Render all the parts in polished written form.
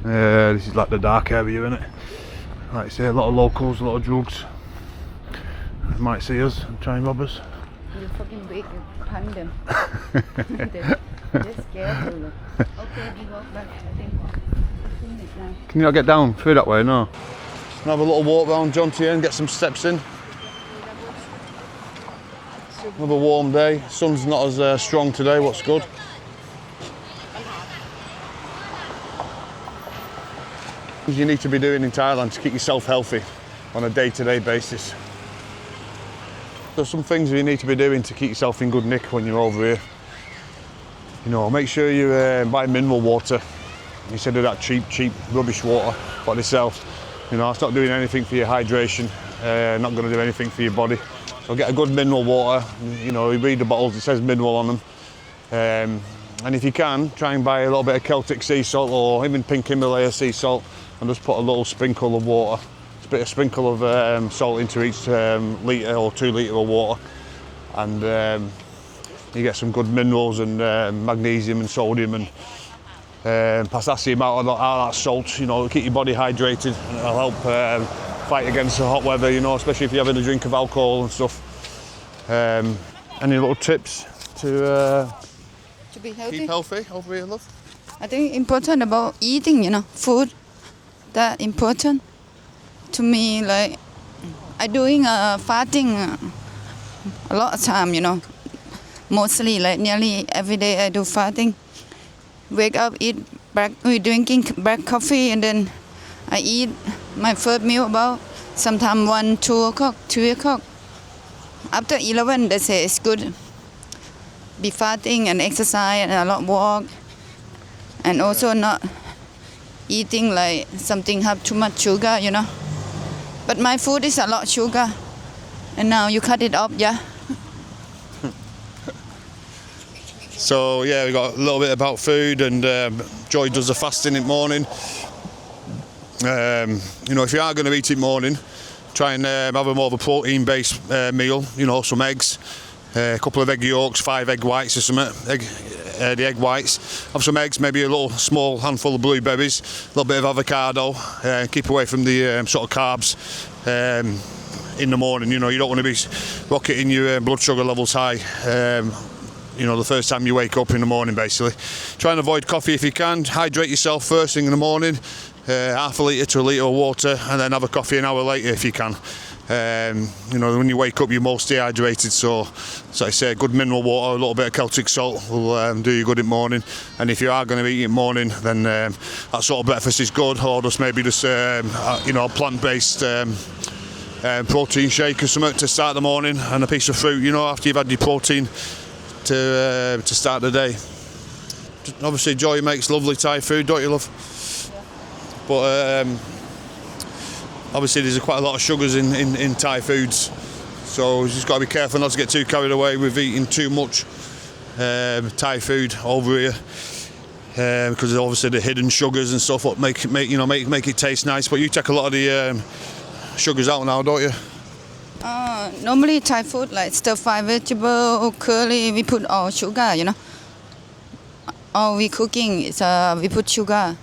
This is like the dark area, isn't it? Like I say, a lot of locals, a lot of drugs. They might see us and try and rob us. You fucking big, you punch them. They're scared. Okay, we walk back. I think it's now. Can you not get down through that way? No. Have a little walk around Jomtien, get some steps in. Another warm day. Sun's not as strong today. What's good? You need to be doing in Thailand to keep yourself healthy on a day-to-day basis. There's some things you need to be doing to keep yourself in good nick when you're over here. You know, make sure you buy mineral water instead of that cheap rubbish water what they sell. You know, it's not doing anything for your hydration, not going to do anything for your body. So get a good mineral water. You know, you read the bottles, it says mineral on them. And if you can, try and buy a little bit of Celtic sea salt or even pink Himalaya sea salt and just put a little sprinkle of water, a sprinkle of salt into each litre or 2 litre of water. And you get some good minerals and magnesium and sodium and potassium out of that salt, you know, keep your body hydrated, and it'll help fight against the hot weather, you know, especially if you're having a drink of alcohol and stuff. Any little tips to be healthy? Keep healthy over here, love? I think important about eating, you know, food, that important to me. Like, I doing fasting a lot of time, you know, mostly like nearly every day I do fasting. Wake up, eat we drinking black coffee, and then I eat my first meal about sometime 1, 2 o'clock, 3 o'clock. After 11, they say it's good. Be fasting and exercise and a lot walk, and also not eating like something have too much sugar, you know. But my food is a lot sugar, and now you cut it off, yeah. So yeah, we got a little bit about food, and Joy does the fasting in the morning. You know, if you are going to eat in the morning, try and have a more of a protein-based meal. You know, some eggs, a couple of egg yolks, 5 egg whites or something. The egg whites. Have some eggs, maybe a little small handful of blueberries, a little bit of avocado. Keep away from the sort of carbs in the morning. You know, you don't want to be rocketing your blood sugar levels high. You know, the first time you wake up in the morning, basically. Try and avoid coffee if you can. Hydrate yourself first thing in the morning, half a litre to a litre of water, and then have a coffee an hour later if you can. You know, when you wake up, you're most dehydrated, so I say, good mineral water, a little bit of Celtic salt will do you good in the morning. And if you are going to eat in the morning, then that sort of breakfast is good, or just maybe just you know, plant-based protein shake or something to start the morning, and a piece of fruit, you know, after you've had your protein to start the day. Obviously, Joy makes lovely Thai food, don't you, love? Yeah. But obviously, there's quite a lot of sugars in Thai foods, so you just got to be careful not to get too carried away with eating too much Thai food over here, because obviously the hidden sugars and stuff what make it taste nice. But you take a lot of the sugars out now, don't you? Normally Thai food like stir-fry vegetable, curry, we put all sugar, you know. All we cooking is we put sugar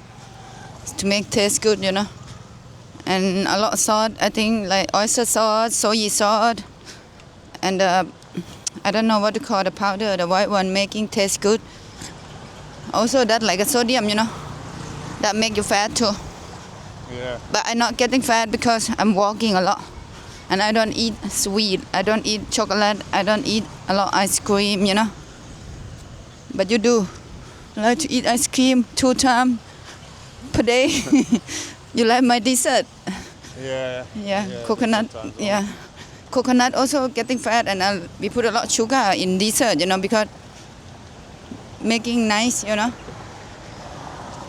to make taste good, you know. And a lot of sauce, I think, like oyster sauce, soy sauce, and I don't know what to call the powder, the white one, making taste good. Also that like a sodium, you know, that make you fat too. Yeah. But I'm not getting fat because I'm walking a lot. And I don't eat sweet, I don't eat chocolate, I don't eat a lot of ice cream, you know. But you do. I like to eat ice cream 2 times per day. You like my dessert? Yeah, coconut, yeah. Coconut also getting fat, and we put a lot of sugar in dessert, you know, because making nice, you know.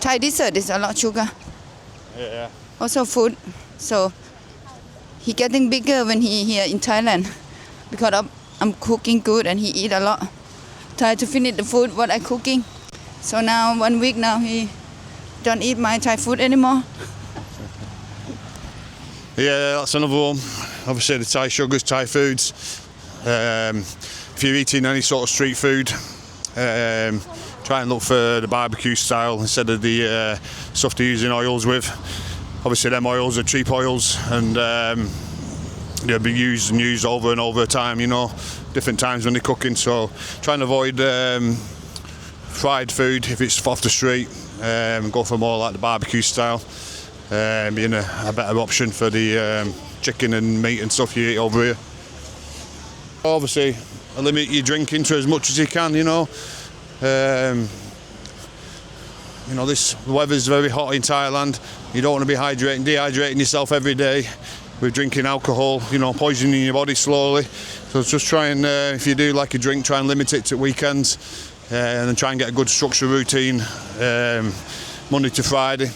Thai dessert is a lot of sugar. Yeah. Also food, so he getting bigger when he here in Thailand because I'm cooking good and he eat a lot. Try to finish the food what I cooking. So now 1 week now he don't eat my Thai food anymore. Yeah, that's another one. Obviously the Thai sugars, Thai foods. If you're eating any sort of street food, try and look for the barbecue style instead of the stuff they're using oils with. Obviously them oils are cheap oils, and they'll be used and used over and over time, you know, different times when they're cooking. So trying to avoid fried food if it's off the street, go for more like the barbecue style, being a better option for the chicken and meat and stuff you eat over here. Obviously limit your drinking to as much as you can, you know. You know, the weather's very hot in Thailand. You don't want to be dehydrating yourself every day with drinking alcohol, you know, poisoning your body slowly. So just try and, if you do like a drink, try and limit it to weekends, and then try and get a good structured routine, Monday to Friday.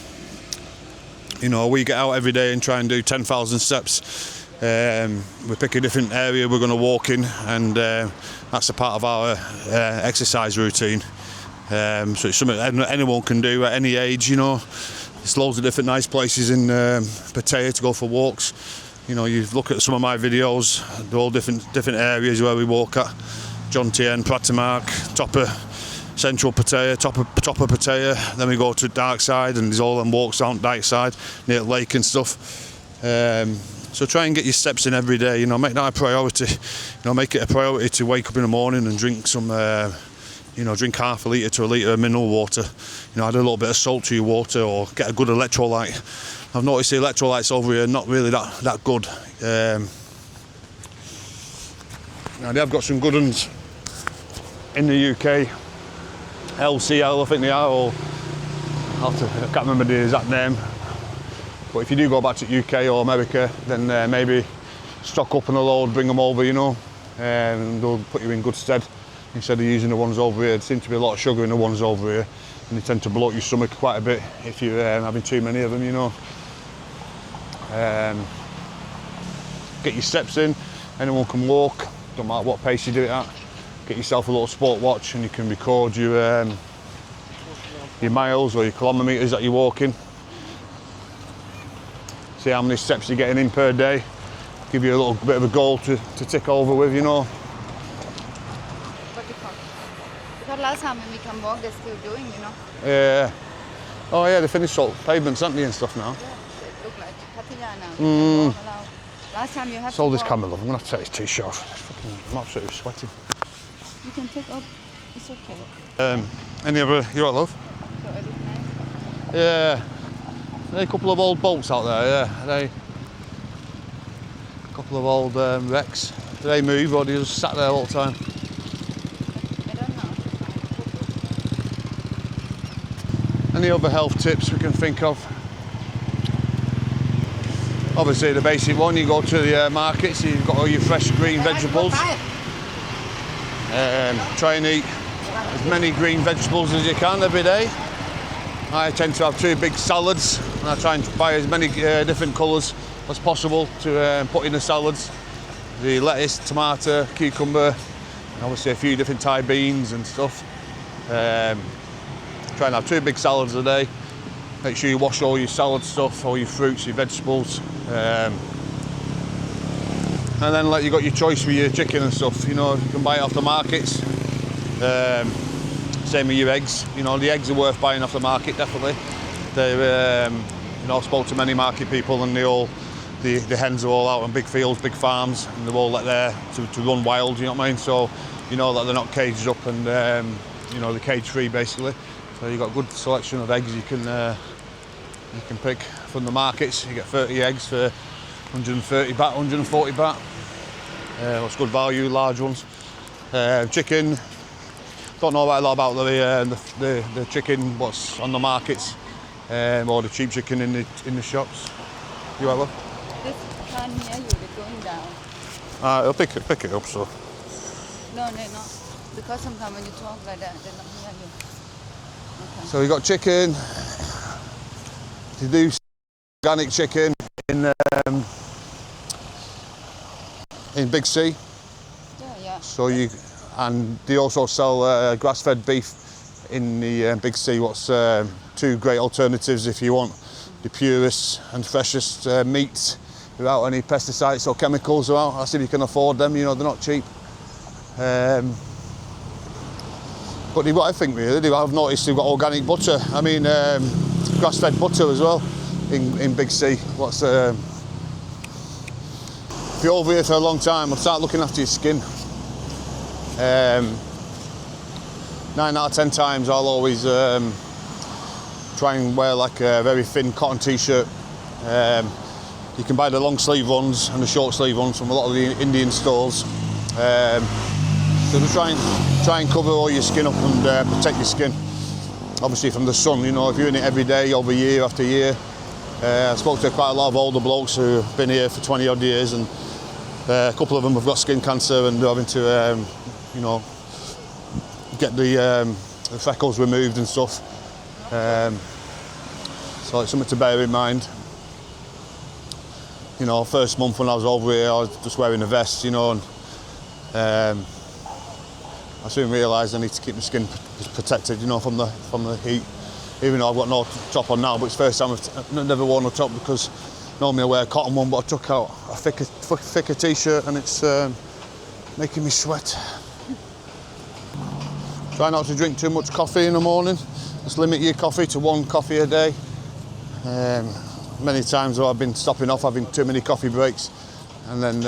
You know, we get out every day and try and do 10,000 steps. We pick a different area we're going to walk in, and that's a part of our exercise routine. So it's something anyone can do at any age, you know. There's loads of different nice places in Pattaya to go for walks. You know, you look at some of my videos, they're all different areas where we walk at. Jomtien Pattaya, top of central Pattaya, top of Pattaya. Then we go to dark side, and there's all them walks down dark side near the lake and stuff. So try and get your steps in every day. You know, make that a priority. You know, make it a priority to wake up in the morning and drink some. You know, drink half a litre to a litre of mineral water. You know, add a little bit of salt to your water, or get a good electrolyte. I've noticed the electrolytes over here are not really that good. Now they have got some good ones in the UK. LCL, I think they are, or I can't remember the exact name. But if you do go back to UK or America, then maybe stock up on a load, bring them over, you know, and they'll put you in good stead. Instead of using the ones over here, there seems to be a lot of sugar in the ones over here, and they tend to bloat your stomach quite a bit if you're having too many of them, you know. Get your steps in. Anyone can walk, don't matter what pace you do it at. Get yourself a little sport watch, and you can record your miles or your kilometres that you're walking. See how many steps you're getting in per day. Give you a little bit of a goal to tick over with, you know. Because last time when we come walk, they're still doing, you know. Yeah. Oh yeah, they finished salt pavements, haven't they, and stuff now? Yeah, it look like Pattaya now. You can walk around. Last time you have Sold to this walk. camera, love. I'm gonna have to take this t-shirt off. I'm absolutely sweating. You can take off. It's okay. Any other? You right, love? So it looks nice. Yeah. There's a couple of old boats out there. Yeah. A couple of old wrecks. Do they move, or do they just sat there all the time? I don't know. Any other health tips we can think of? Obviously the basic one, you go to the markets, you've got all your fresh green vegetables. Try and eat as many green vegetables as you can every day. I tend to have 2 big salads, and I try and buy as many different colours as possible to put in the salads. The lettuce, tomato, cucumber, and obviously a few different Thai beans and stuff. Try and have 2 big salads a day. Make sure you wash all your salad stuff, all your fruits, your vegetables. And then like you got your choice with your chicken and stuff. You know, you can buy it off the markets. Same with your eggs. You know, the eggs are worth buying off the market, definitely. They're, you know, I've spoke to many market people, and the hens are all out on big fields, big farms, and they're all let there to run wild, you know what I mean? So you know that they're not caged up, and you know, they're cage free basically. So you've got a good selection of eggs you can pick from the markets. You get 30 eggs for 130 baht, 140 baht. That's good value, large ones. Chicken, don't know a lot about the chicken what's on the markets, or the cheap chicken in the shops. You ever? This can't hear you, they're going down. I'll pick it up, so. No, they're not. Because sometimes when you talk like that, they're not hear you. Okay. So we got chicken. To do organic chicken in Big C. Yeah. So and they also sell grass-fed beef in the Big C. What's 2 great alternatives if you want the purest and freshest meat without any pesticides or chemicals around. That's if you can afford them. You know, they're not cheap. But they've got everything really. I've noticed they've got organic butter. I mean, grass-fed butter as well in Big C. If you're over here for a long time, start looking after your skin. 9 out of 10 times I'll always try and wear like a very thin cotton t-shirt. You can buy the long sleeve ones and the short sleeve ones from a lot of the Indian stores. So just try and cover all your skin up and protect your skin. Obviously from the sun, you know, if you're in it every day over year after year. I spoke to quite a lot of older blokes who have been here for 20 odd years, and a couple of them have got skin cancer and they're having to, you know, get the freckles removed and stuff. So it's something to bear in mind. You know, first month when I was over here, I was just wearing a vest, you know, and I soon realised I need to keep my skin protected, you know, from the heat. Even though I've got no top on now, but it's the first time I've never worn a top, because normally I wear a cotton one, but I took out a thicker t-shirt and it's making me sweat. Try not to drink too much coffee in the morning. Just limit your coffee to 1 coffee a day. Many times I've been stopping off having too many coffee breaks, and then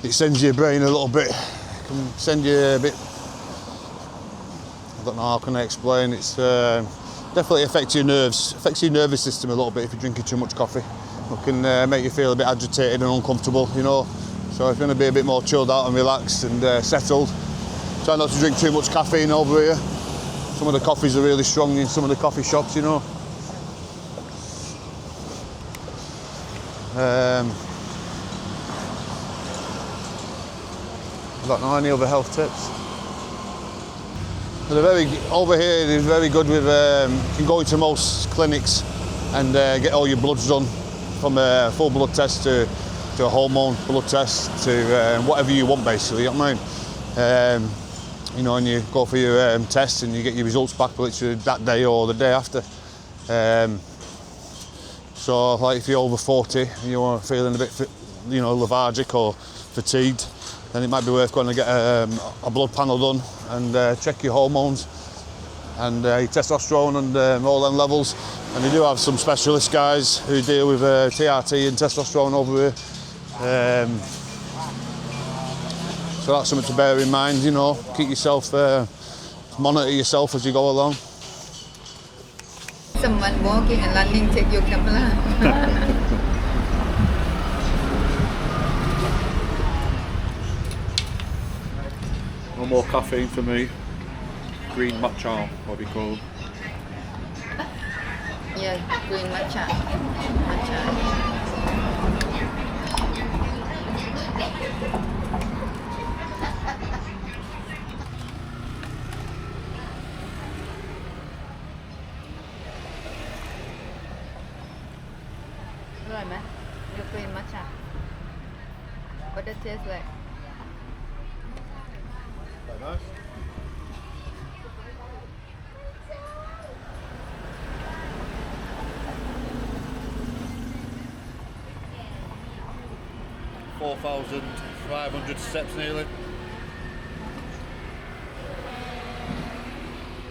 it sends your brain a little bit, can send you a bit, I don't know how can I explain, it's definitely affects your nerves, affects your nervous system a little bit if you're drinking too much coffee. It can make you feel a bit agitated and uncomfortable, you know. So if you're going to be a bit more chilled out and relaxed and settled, try not to drink too much caffeine over here. Some of the coffees are really strong in some of the coffee shops, you know. I don't know any other health tips. Over here they're very good with, you can go into most clinics and get all your bloods done, from a full blood test to a hormone blood test to whatever you want basically, you know what I mean? You know, and you go for your test and you get your results back literally that day or the day after. So like if you're over 40 and you're feeling a bit, you know, lethargic or fatigued, then it might be worth going to get a blood panel done and check your hormones and your testosterone and all them levels. And they do have some specialist guys who deal with TRT and testosterone over here. So that's something to bear in mind, you know, keep yourself, monitor yourself as you go along. Someone walking and running, take your camera. No more caffeine for me. Green matcha, what do you call it? Yeah, green matcha. Matcha. Right, man. Your green matcha. What does it taste like? Quite nice. $4,500 steps nearly.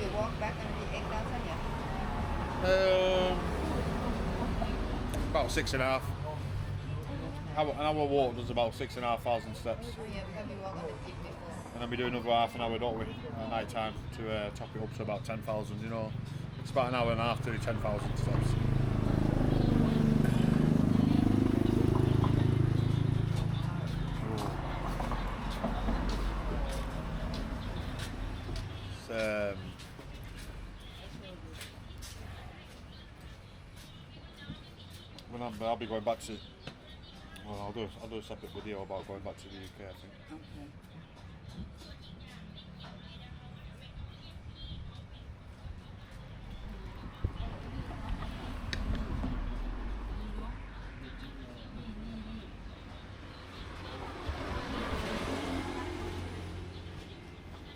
You walk back and be 8,000, yeah? About 6.5. An hour walk does about 6,500 steps. Yeah, because you walk on the jeep before. And then we do another half an hour, don't we, at night time to top it up to about 10,000, you know. It's about an hour and a half to do 10,000 steps. I'll be going back to, well, I'll do a separate video about going back to the UK, I think. Okay.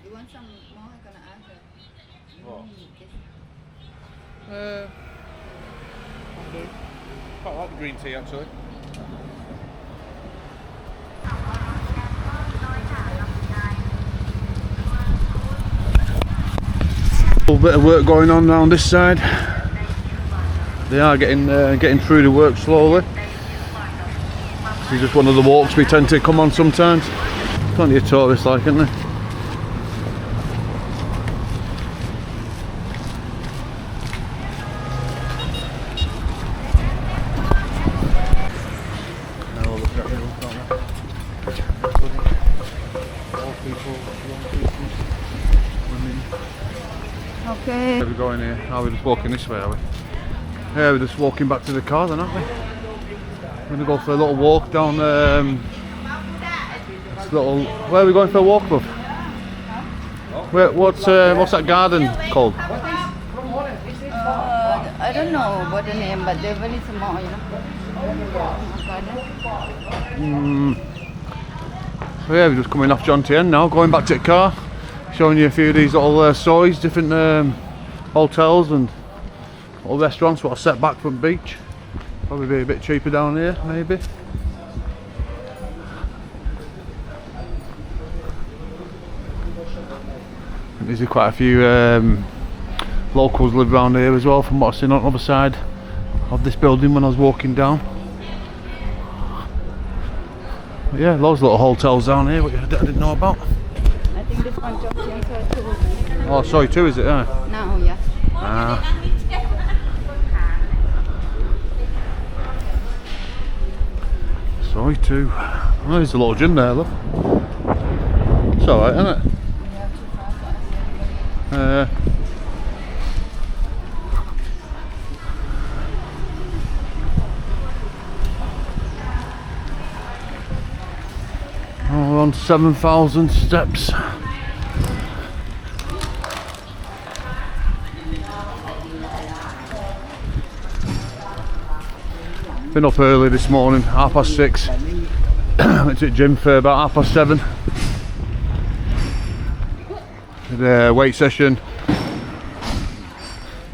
You want some more? I'm gonna ask her. What? This- Quite like the green tea actually. A little bit of work going on around this side. They are getting through the work slowly. This is just one of the walks we tend to come on sometimes. Plenty of tourists like, isn't there? Okay. Where are we going here? Are we just walking this way, are we? Yeah, we're just walking back to the car then, aren't we? We're going to go for a little walk down where are we going for a walk, love? What's that garden called? I don't know what the name, but they're very small, you know. So yeah, we're just coming off Jomtien now, going back to the car, showing you a few of these little stories, different hotels and little restaurants what are set back from the beach. Probably be a bit cheaper down here, maybe. There's quite a few locals live around here as well, from what I've seen on the other side of this building when I was walking down. But yeah, loads of little hotels down here which I didn't know about. I think this one Jomtien Pattaya. Oh, sorry, two is it? Yeah. Now, yeah. Sorry, two. Oh, there's a little gym there, look. It's alright, isn't it? We're on 7,000 steps. Been up early this morning, 6:30. Went to the gym for about 7:30. Did a weight session.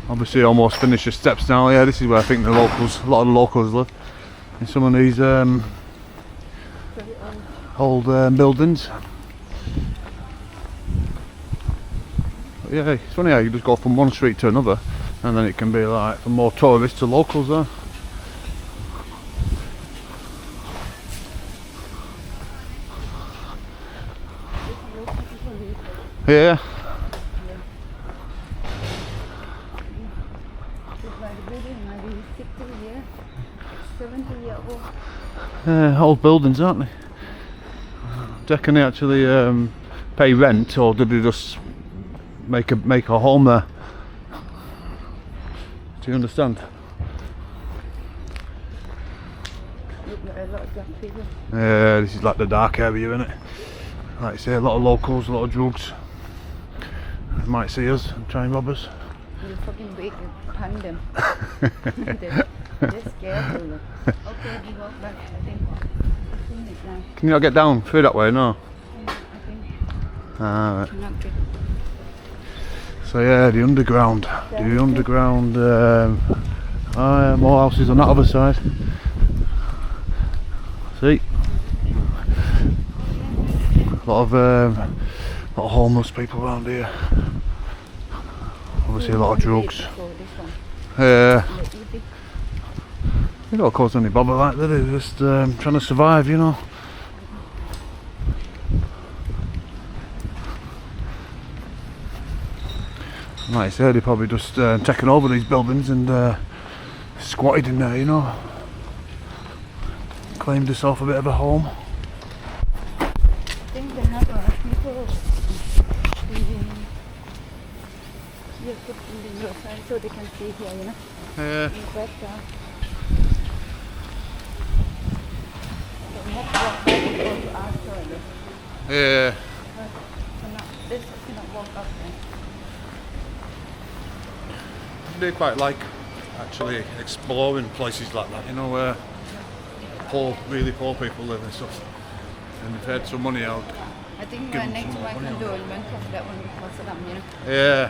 Obviously almost finished the steps now. Yeah, this is where I think a lot of the locals live. In some of these old buildings. But yeah, it's funny how you just go from one street to another, and then it can be like from more tourists to locals there. Yeah. Old buildings, aren't they? Do you reckon they actually pay rent, or did they just make a home there? Do you understand? Yeah, this is like the dark area, isn't it? Like I say, a lot of locals, a lot of drugs. They might see us and try and rob us. You fucking wait, you punch them. They're scared. Okay, we walk back. I think it's now. Can you not get down through that way? No. I think. Ah, right. Not good. So yeah, the underground. The underground. More houses on that other side. See. A lot of homeless people around here. Obviously a lot of drugs. They don't cause any bother like that. They're just trying to survive, you know. Like I said, they probably just taken over these buildings and squatted in there, you know. Claimed herself a bit of a home. I think they have people you put in the side so they can see here, you know. Yeah. Yeah. They quite like actually exploring places like that, you know, where really poor people live and stuff. And they've had some money out. I think the next one I can do in Bangkok, that one before Saddam, you know. Yeah.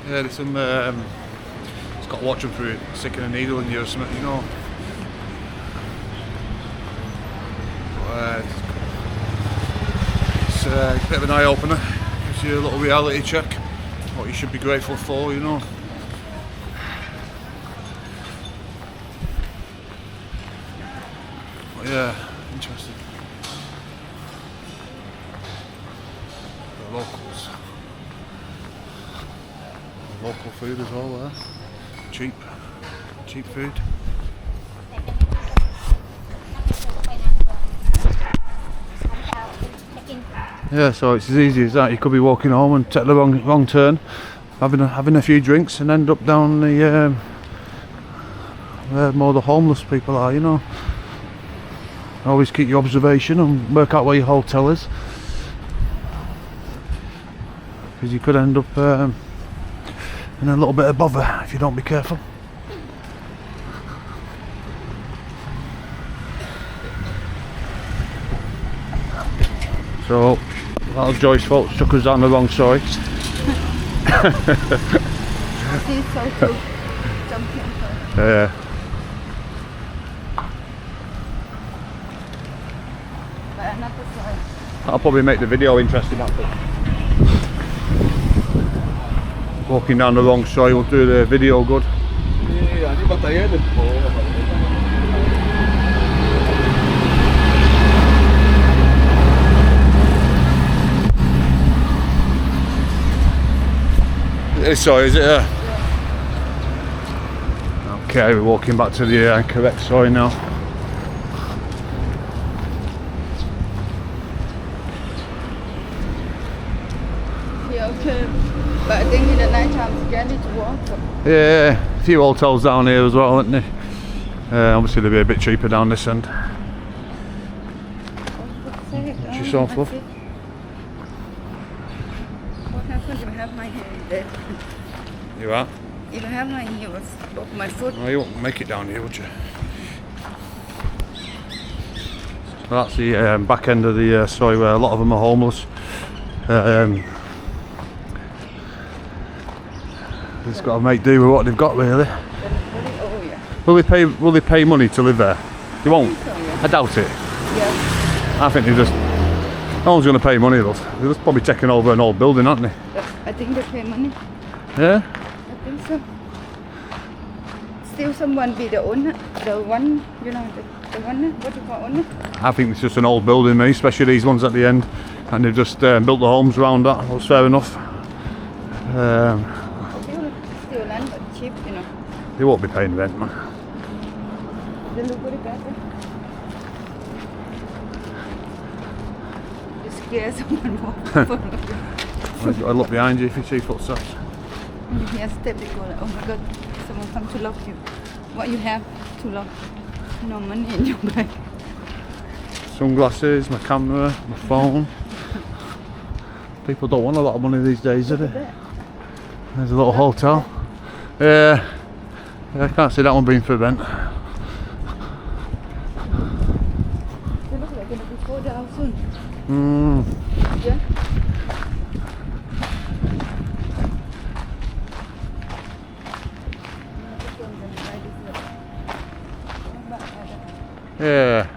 Yeah, there's some. It's got to watch them through sticking a needle in you or something, you know. It's a bit of an eye opener. Gives you a little reality check. what you should be grateful for, you know. But yeah, interesting. The locals. Local food as well there. Cheap food. Yeah, so it's as easy as that. You could be walking home and take the wrong turn, having a few drinks, and end up down the where more the homeless people are. You know, always keep your observation and work out where your hotel is, because you could end up in a little bit of bother if you don't be careful. So, that was Joy's fault, took us down the wrong side. She's so cute. Jomtien Pattaya. Yeah. But another side. That'll probably make the video interesting after. Walking down the wrong side will do the video good. Sorry, is it? Okay, we're walking back to the correct side now. Yeah, okay. But I think in the night time it's scary to walk. Yeah, a few hotels down here as well, aren't there? Obviously they'll be a bit cheaper down this end. What's your song for? What happened if I have my hand there? You are? If I have my heels off my foot. Oh, you won't make it down here, would you? Well, that's the back end of the soy where a lot of them are homeless. Just got to make do with what they've got, really. Oh, yeah. Will they pay money to live there? They won't. So, yeah. I doubt it. Yeah. I think they just. No one's going to pay money, though. They're just probably taking over an old building, aren't they? I think they pay money. Yeah. I think so. Still someone be the owner, the one, you know, the one, what you call owner? I think it's just an old building, me, especially these ones at the end, and they've just built the homes around that. That's fair enough. Still land, but cheap, you know. They won't be paying rent, man. They look very bad. You scare someone more. I look behind you if you see footsteps. Yes, step they go like, oh my god, someone come to lock you. What you have to lock? No money in your bag. Sunglasses, my camera, my phone. People don't want a lot of money these days, do they? There's a little hotel. Yeah, I can't see that one being for rent. They look like they're going to be fall down soon. Yeah. Yeah.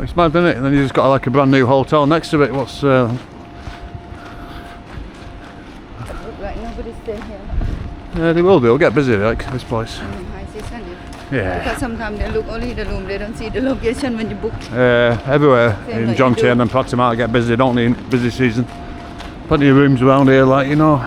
It's mad, isn't it? And then you just got like a brand new hotel next to it. What's Look like nobody's staying here. yeah, they will do. It'll get busy like this place. High season, Yeah. because sometimes they look only the room, they don't see the location when you book. Everywhere Same in like you Jomtien do. and Pattaya get busy, don't they? In busy season. Plenty of rooms around here, like, you know.